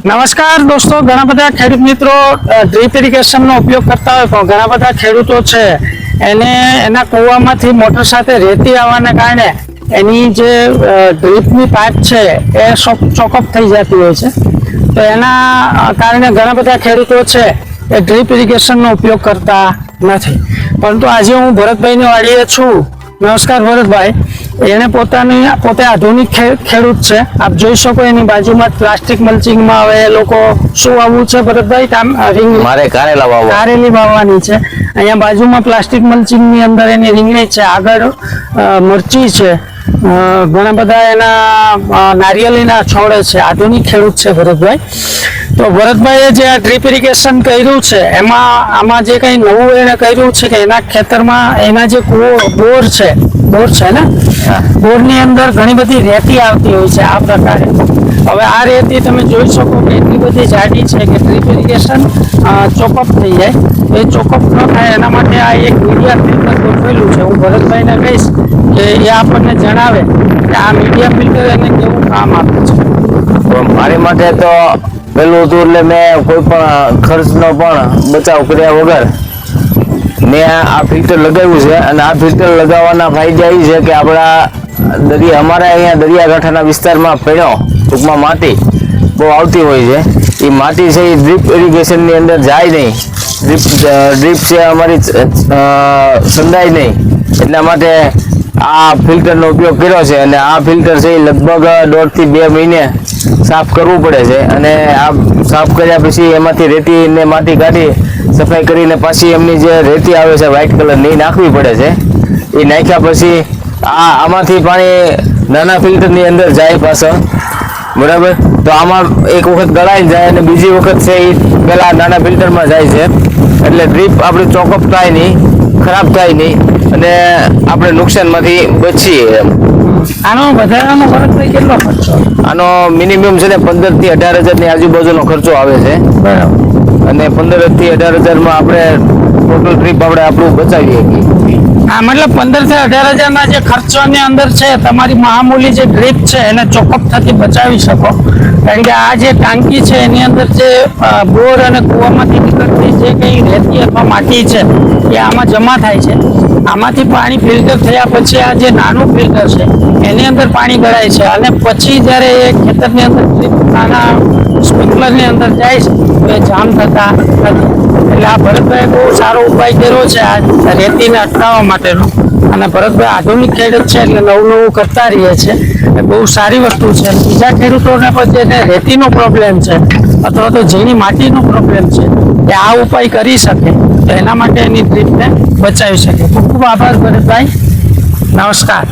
નમસ્કાર દોસ્તો, ઘણા બધા ખેડૂત મિત્રો ડ્રીપ ઇરિગેશનનો ઉપયોગ કરતા હોય પણ ઘણા બધા ખેડૂતો છે એને એના કૂવામાંથી મોટર સાથે રેતી આવવાને કારણે એની જે ડ્રીપની પાઇપ છે એ ચોકઅપ થઈ જતી હોય છે. તો એના કારણે ઘણા બધા ખેડૂતો છે એ ડ્રીપ ઇરિગેશનનો ઉપયોગ કરતા નથી. પરંતુ આજે હું ભરતભાઈની વાડીએ છું. નમસ્કાર ભરતભાઈ. એને પોતે આધુનિક ખેડૂત છે. આપ જોઈ શકો એની બાજુમાં પ્લાસ્ટિક મલ્ચિંગમાં હવે એ લોકો શું વાવવું છે ભરતભાઈ? મારે કારેલી વાવવાની છે. અહીંયા બાજુમાં પ્લાસ્ટિક મલ્ચિંગની અંદર એની રીંગણી છે, આગળ મરચી છે, ઘણા બધા એના નારિયેળીના છોડ છે. આધુનિક ખેડૂત છે ભરતભાઈ. તો ભરતભાઈએ જે આ ડ્રીપ ઇરિગેશન કર્યું છે આમાં જે કંઈ નવું એને કર્યું છે કે એના ખેતરમાં એના જે બોર છે ને, બોરની અંદર ઘણી બધી રેતી આવતી હોય છે આ પ્રકારે. હવે આ રેતી તમે જોઈ શકો કે એટલી બધી જાડી છે કે ડ્રીપ ઇરિગેશન ચોકઅપ થઈ જાય. એ ચોકઅપ ન થાય એના માટે આ એક મીડિયા ફિલ્ટર ગોઠવેલું છે. હું ભરતભાઈને કહીશ કે એ આપણને જણાવે કે આ મીડિયા ફિલ્ટર એને કેવું કામ આપે છે. મારી માટે તો પેલું હતું એટલે મેં કોઈ પણ ખર્ચનો પણ બચાવ કર્યા વગર મેં આ ફિલ્ટર લગાવ્યું છે. અને આ ફિલ્ટર લગાવવાના ફાયદા એ છે કે આપણા અમારા અહીંયા દરિયાકાંઠાના વિસ્તારમાં પડ્યો ટૂંકમાં માટી બહુ આવતી હોય છે. એ માટી છે એ ડ્રીપ ઇરિગેશનની અંદર જાય નહીં, ડ્રીપ છે અમારી સંધાય નહીં. એટલા માટે આ ફિલ્ટરનો ઉપયોગ કર્યો છે. અને આ ફિલ્ટર છે એ લગભગ 1.5 થી 2 મહિને સાફ કરવું પડે છે. અને આ સાફ કર્યા પછી એમાંથી રેતી ને માટી કાઢી સફાઈ કરીને પાછી એમની જે રેતી આવે છે વ્હાઈટ કલરની નાખવી પડે છે. એ નાખ્યા પછી આમાંથી પાણી નાના ફિલ્ટરની અંદર જાય પાછળ, બરાબર. તો આમાં એક વખત ગળાઈ જાય અને બીજી વખત છે એ પેલા નાના ફિલ્ટરમાં જાય છે. એટલે ડ્રીપ આપણે ચોકઅપ થાય નહીં, ખરાબ થાય નહીં અને આપણે નુકસાનમાંથી બચીએ એમ. આનો વધારાનો ખર્ચ કેટલો ખર્ચો? આનો મિનિમમ છે ને 15 થી 18 હજારની આજુબાજુનો ખર્ચો આવે છે. બરાબર. અને 15 થી 18 હજારમાં આપણે ટોટલ ટ્રીપ આપણું બચાવીએ છીએ. હા, મતલબ 15 થી 18 હજારના જે ખર્ચોની અંદર છે તમારી મામૂલી જે ડ્રીપ છે એને ચોકઅપ થતી બચાવી શકો. કારણ કે આ જે ટાંકી છે એની અંદર જે બોર અને કૂવામાંથી નીકળતી જે કંઈ રેતી અથવા માટી છે એ આમાં જમા થાય છે. આમાંથી પાણી ફિલ્ટર થયા પછી આ જે નાનું ફિલ્ટર છે એની અંદર પાણી ગળાય છે. અને પછી જ્યારે એ ખેતરની અંદર નાના સ્પ્રિંકલરની અંદર જાય છે તો એ જામ થતા નથી. એટલે આ ભરતભાઈ બહુ સારો ઉપાય કર્યો છે આ રેતીને અટકાવવા માટેનો. અને ભરતભાઈ આધુનિક ખેડૂત છે એટલે નવું કરતા રહીએ છે. એ બહુ સારી વસ્તુ છે. બીજા ખેડૂતોને પણ જેને રેતીનો પ્રોબ્લેમ છે અથવા તો ઝીણી માટીનો પ્રોબ્લેમ છે એ આ ઉપાય કરી શકે તો એના માટે એની ડ્રીપને બચાવી શકે. ખૂબ ખૂબ આભાર ભરતભાઈ. નમસ્કાર.